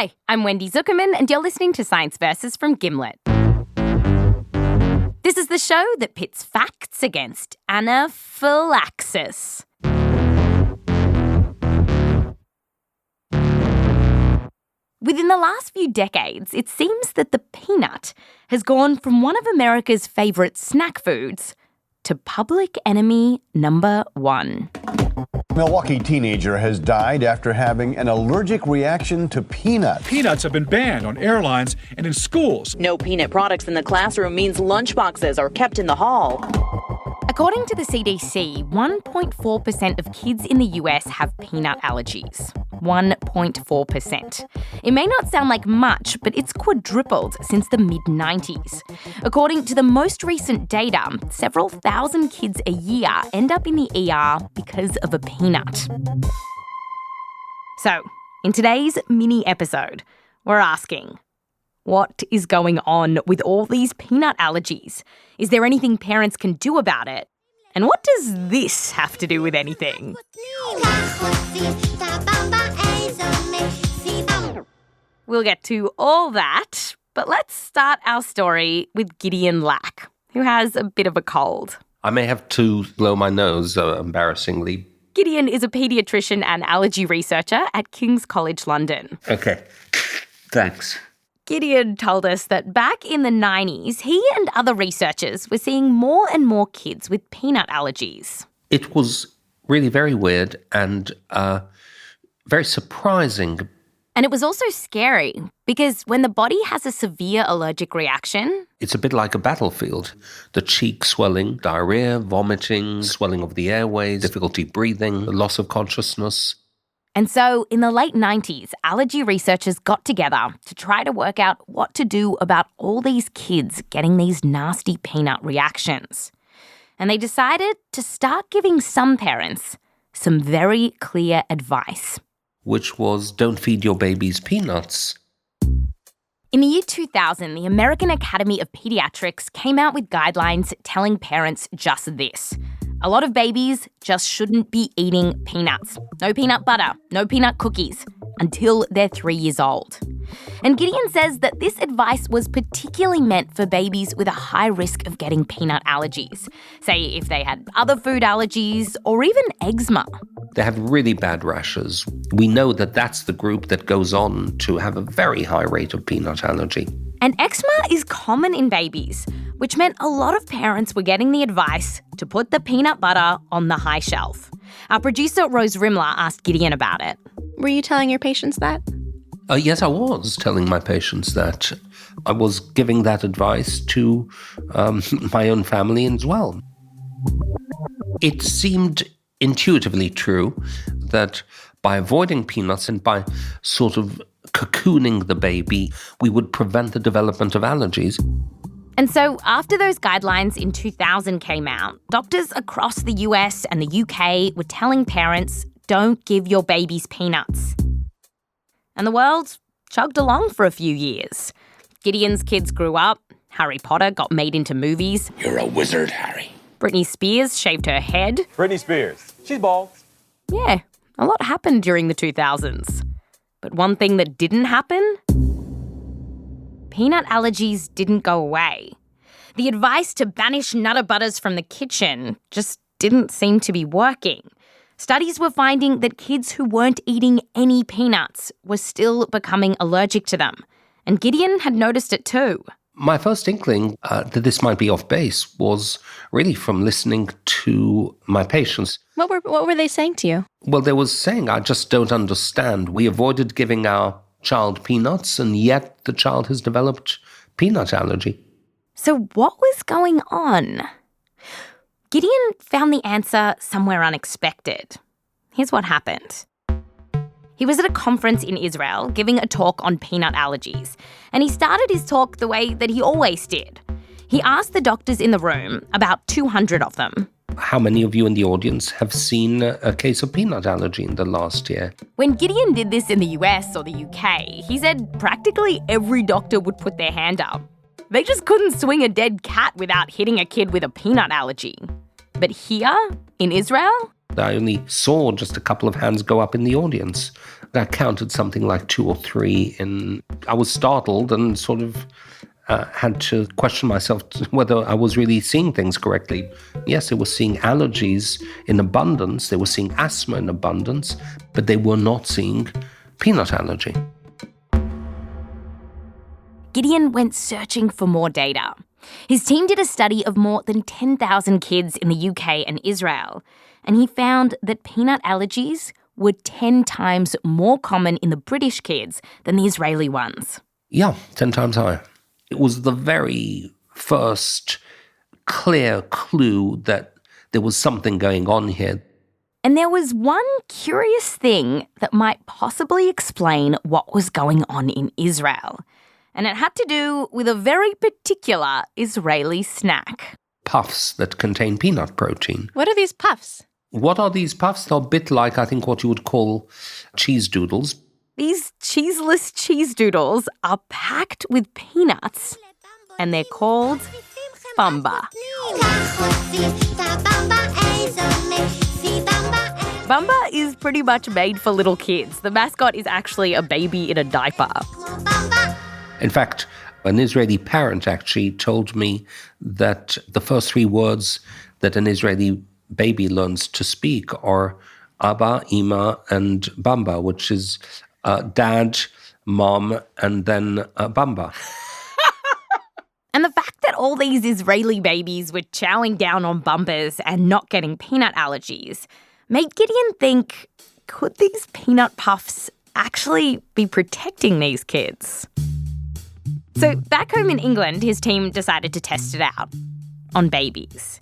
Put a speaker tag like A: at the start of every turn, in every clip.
A: Hi, I'm Wendy Zukerman, and you're listening to Science Versus from Gimlet. This is the show that pits facts against anaphylaxis. Within the last few decades, it seems that the peanut has gone from one of America's favourite snack foods to public enemy number one.
B: Milwaukee teenager has died after having an allergic reaction to peanuts.
C: Peanuts have been banned on airlines and in schools.
D: No peanut products in the classroom means lunchboxes are kept in the hall.
A: According to the CDC, 1.4% of kids in the US have peanut allergies. 1.4%. It may not sound like much, but it's quadrupled since the mid-90s. According to the most recent data, several thousand kids a year end up in the ER because of a peanut. So, in today's mini episode, we're asking, what is going on with all these peanut allergies? Is there anything parents can do about it? And what does this have to do with anything? We'll get to all that, but let's start our story with Gideon Lack, who has a bit of a cold.
E: I may have to blow my nose, embarrassingly.
A: Gideon is a paediatrician and allergy researcher at King's College London.
E: Okay, thanks.
A: Gideon told us that back in the 90s, he and other researchers were seeing more and more kids with peanut allergies.
E: It was really very weird and very surprising.
A: And it was also scary because when the body has a severe allergic reaction...
E: It's a bit like a battlefield. The cheek swelling, diarrhea, vomiting, swelling of the airways, difficulty breathing, loss of consciousness.
A: And so, in the late 90s, allergy researchers got together to try to work out what to do about all these kids getting these nasty peanut reactions. And they decided to start giving some parents some very clear advice.
E: Which was, don't feed your babies peanuts.
A: In the year 2000, the American Academy of Pediatrics came out with guidelines telling parents just this. A lot of babies just shouldn't be eating peanuts. No peanut butter, no peanut cookies, until they're 3 years old. And Gideon says that this advice was particularly meant for babies with a high risk of getting peanut allergies. Say if they had other food allergies or even eczema.
E: They have really bad rashes. We know that that's the group that goes on to have a very high rate of peanut allergy.
A: And eczema is common in babies, which meant a lot of parents were getting the advice to put the peanut butter on the high shelf. Our producer, Rose Rimler, asked Gideon about it.
F: Were you telling your patients that?
E: Yes, I was telling my patients that. I was giving that advice to my own family as well. It seemed intuitively true that by avoiding peanuts and by sort of cocooning the baby, we would prevent the development of allergies.
A: And so after those guidelines in 2000 came out, doctors across the US and the UK were telling parents, don't give your babies peanuts. And the world chugged along for a few years. Gideon's kids grew up. Harry Potter got made into movies.
G: You're a wizard, Harry.
A: Britney Spears shaved her head.
H: Britney Spears. She's bald.
A: Yeah, a lot happened during the 2000s. But one thing that didn't happen? Peanut allergies didn't go away. The advice to banish Nutter Butters from the kitchen just didn't seem to be working. Studies were finding that kids who weren't eating any peanuts were still becoming allergic to them. And Gideon had noticed it too.
E: My first inkling that this might be off base was really from listening to my patients.
F: What were they saying to you?
E: Well, they were saying, I just don't understand. We avoided giving our child peanuts, and yet the child has developed peanut allergy.
A: So what was going on? Gideon found the answer somewhere unexpected. Here's what happened. He was at a conference in Israel giving a talk on peanut allergies, and he started his talk the way that he always did. He asked the doctors in the room, about 200 of them.
E: How many of you in the audience have seen a case of peanut allergy in the last year?
A: When Gideon did this in the US or the UK, he said practically every doctor would put their hand up. They just couldn't swing a dead cat without hitting a kid with a peanut allergy. But here, in Israel,
E: I only saw just a couple of hands go up in the audience. I counted something like 2 or 3, and I was startled and sort of had to question myself whether I was really seeing things correctly. Yes, they were seeing allergies in abundance, they were seeing asthma in abundance, but they were not seeing peanut allergy.
A: Gideon went searching for more data. His team did a study of more than 10,000 kids in the UK and Israel, and he found that peanut allergies were 10 times more common in the British kids than the Israeli ones.
E: Yeah, 10 times higher. It was the very first clear clue that there was something going on here.
A: And there was one curious thing that might possibly explain what was going on in Israel. And it had to do with a very particular Israeli snack.
E: Puffs that contain peanut protein.
F: What are these puffs?
E: What are these puffs? They're a bit like, I think, what you would call cheese doodles.
A: These cheeseless cheese doodles are packed with peanuts, and they're called Bamba. Bamba is pretty much made for little kids. The mascot is actually a baby in a diaper.
E: In fact, an Israeli parent actually told me that the first 3 words that an Israeli baby learns to speak are Abba, Ima, and Bamba, which is dad, mom, and then Bamba.
A: And the fact that all these Israeli babies were chowing down on Bambas and not getting peanut allergies made Gideon think, could these peanut puffs actually be protecting these kids? So back home in England, his team decided to test it out on babies.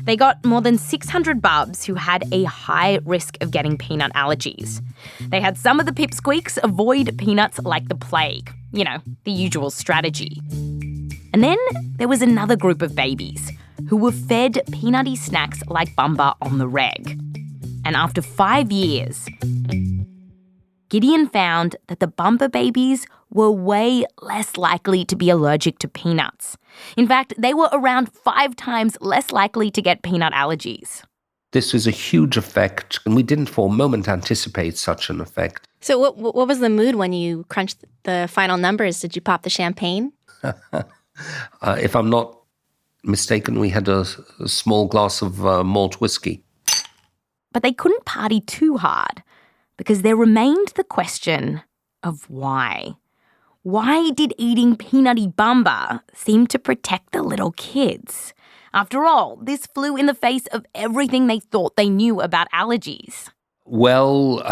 A: They got more than 600 bubs who had a high risk of getting peanut allergies. They had some of the pipsqueaks avoid peanuts like the plague, you know, the usual strategy. And then there was another group of babies who were fed peanutty snacks like Bamba on the reg. And after 5 years, Gideon found that the Bamba babies were way less likely to be allergic to peanuts. In fact, they were around 5 times less likely to get peanut allergies.
E: This was a huge effect, and we didn't for a moment anticipate such an effect.
F: So what was the mood when you crunched the final numbers? Did you pop the champagne?
E: If I'm not mistaken, we had a small glass of malt whiskey.
A: But they couldn't party too hard because there remained the question of why. Why did eating peanutty Bamba seem to protect the little kids? After all, this flew in the face of everything they thought they knew about allergies.
E: Well,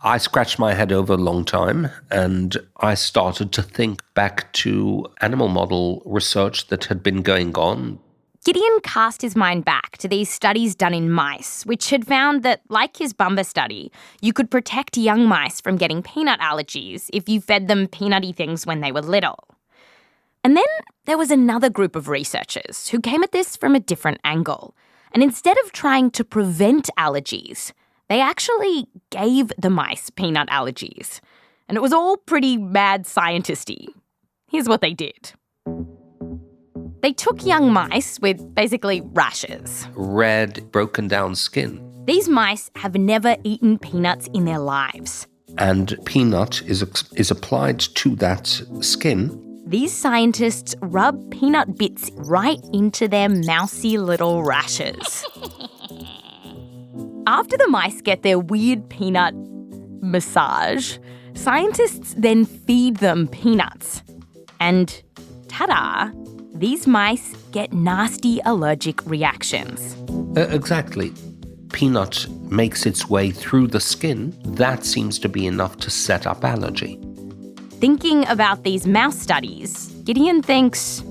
E: I scratched my head over a long time, and I started to think back to animal model research that had been going on.
A: Gideon cast his mind back to these studies done in mice, which had found that, like his Bamba study, you could protect young mice from getting peanut allergies if you fed them peanutty things when they were little. And then there was another group of researchers who came at this from a different angle. And instead of trying to prevent allergies, they actually gave the mice peanut allergies. And it was all pretty mad scientist-y. Here's what they did. They took young mice with basically rashes.
E: Red, broken down skin.
A: These mice have never eaten peanuts in their lives.
E: And peanut is applied to that skin.
A: These scientists rub peanut bits right into their mousy little rashes. After the mice get their weird peanut massage, scientists then feed them peanuts. And ta-da! These mice get nasty allergic reactions.
E: Exactly. Peanut makes its way through the skin. That seems to be enough to set up allergy.
A: Thinking about these mouse studies, Gideon thinks,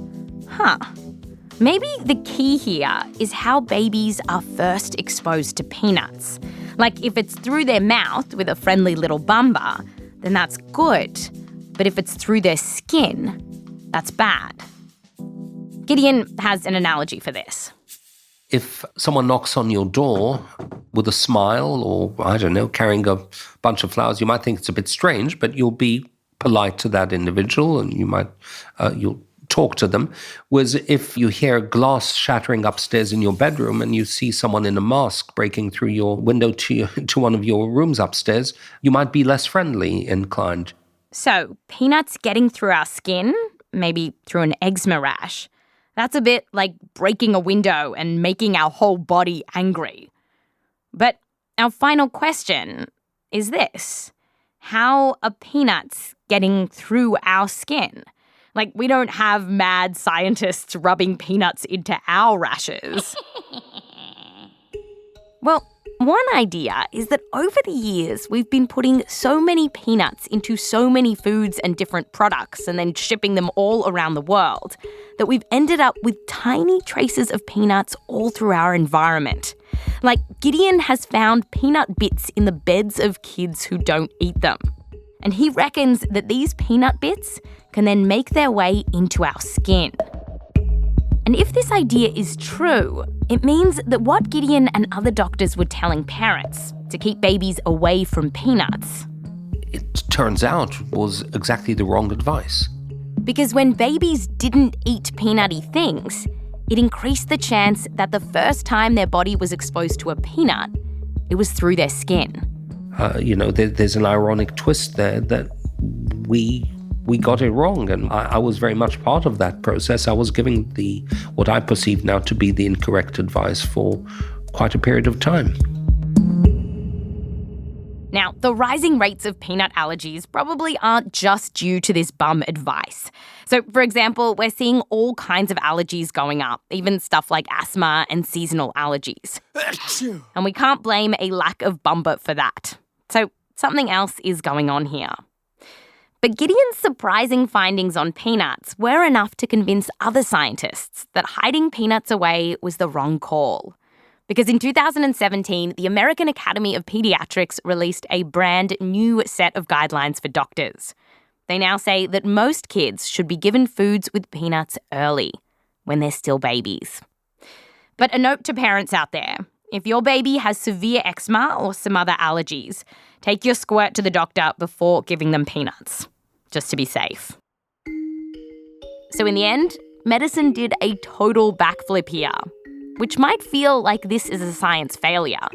A: maybe the key here is how babies are first exposed to peanuts. Like if it's through their mouth with a friendly little Bamba, then that's good. But if it's through their skin, that's bad. Gideon has an analogy for this.
E: If someone knocks on your door with a smile or, I don't know, carrying a bunch of flowers, you might think it's a bit strange, but you'll be polite to that individual and you'll talk to them was if you hear glass shattering upstairs in your bedroom and you see someone in a mask breaking through your window to one of your rooms upstairs, you might be less friendly inclined.
A: So, peanuts getting through our skin, maybe through an eczema rash, that's a bit like breaking a window and making our whole body angry. But our final question is this: how are peanuts getting through our skin? Like, we don't have mad scientists rubbing peanuts into our rashes. Well, one idea is that over the years, we've been putting so many peanuts into so many foods and different products and then shipping them all around the world that we've ended up with tiny traces of peanuts all through our environment. Like, Gideon has found peanut bits in the beds of kids who don't eat them. And he reckons that these peanut bits can then make their way into our skin. And if this idea is true, it means that what Gideon and other doctors were telling parents to keep babies away from peanuts,
E: it turns out was exactly the wrong advice.
A: Because when babies didn't eat peanutty things, it increased the chance that the first time their body was exposed to a peanut, it was through their skin.
E: There's an ironic twist there that we got it wrong, and I was very much part of that process. I was giving what I perceive now to be the incorrect advice for quite a period of time.
A: Now, the rising rates of peanut allergies probably aren't just due to this bum advice. So, for example, we're seeing all kinds of allergies going up, even stuff like asthma and seasonal allergies. And we can't blame a lack of bumper for that. So, something else is going on here. But Gideon's surprising findings on peanuts were enough to convince other scientists that hiding peanuts away was the wrong call. Because in 2017, the American Academy of Pediatrics released a brand new set of guidelines for doctors. They now say that most kids should be given foods with peanuts early, when they're still babies. But a note to parents out there: if your baby has severe eczema or some other allergies, take your squirt to the doctor before giving them peanuts, just to be safe. So in the end, medicine did a total backflip here, which might feel like this is a science failure.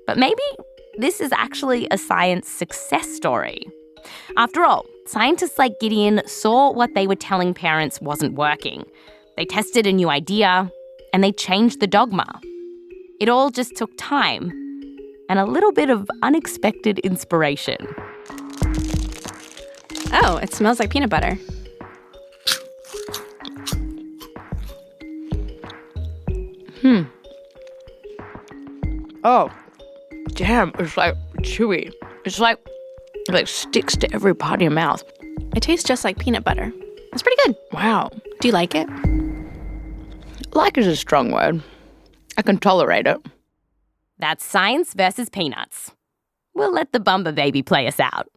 A: But maybe this is actually a science success story. After all, scientists like Gideon saw what they were telling parents wasn't working. They tested a new idea, and they changed the dogma. It all just took time and a little bit of unexpected inspiration.
F: Oh, it smells like peanut butter.
G: Oh, damn, it's like chewy. It's like sticks to every part of your mouth.
F: It tastes just like peanut butter. It's pretty good.
G: Wow.
F: Do you like it?
G: Like is a strong word. I can tolerate it.
A: That's Science versus Peanuts. We'll let the Bumba baby play us out.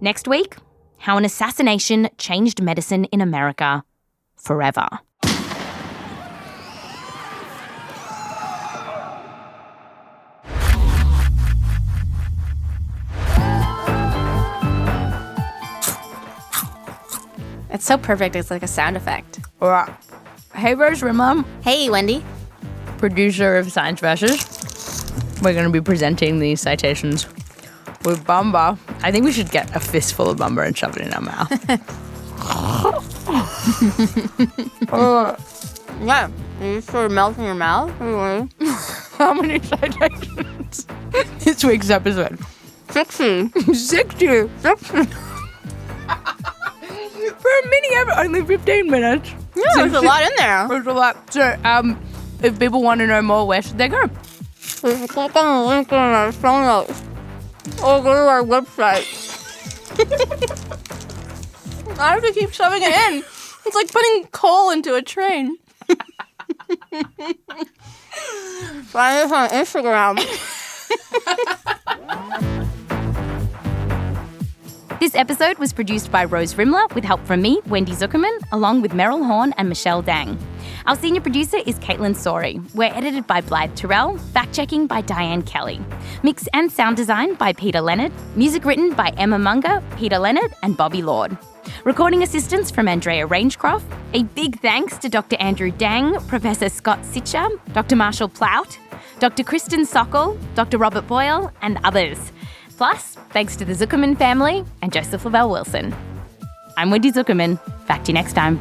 A: Next week, how an assassination changed medicine in America forever.
F: It's so perfect. It's like a sound effect.
G: All right. Hey, Rose Rimler,
F: Hey, Wendy.
G: producer of Science Versus. We're going to be presenting these citations with Bumba. I think we should get a fistful of Bumba and shove it in our mouth.
F: Yeah. You sort of melt in your mouth?
G: How many citations? This week's episode.
F: 60.
G: 60. For a mini episode, only 15 minutes.
F: Yeah, there's a lot in there.
G: There's a lot. So, if people want to know more, where should they go?
F: Click on the link in our show notes. Or go to our website. I have to keep shoving it in. It's like putting coal into a train. Find us on Instagram.
A: This episode was produced by Rose Rimler with help from me, Wendy Zukerman, along with Meryl Horn and Michelle Dang. Our senior producer is Kaitlyn Sawrey. We're edited by Blythe Terrell, fact-checking by Diane Kelly. Mix and sound design by Peter Leonard. Music written by Emma Munger, Peter Leonard and Bobby Lord. Recording assistance from Andrea Rangecroft. A big thanks to Dr. Andrew Dang, Professor Scott Sicherer, Dr. Marshall Plaut, Dr. Kristin Sokol, Dr. Robert Boyle and others. Plus, thanks to the Zukerman family and Joseph Lavelle Wilson. I'm Wendy Zukerman. Back to you next time.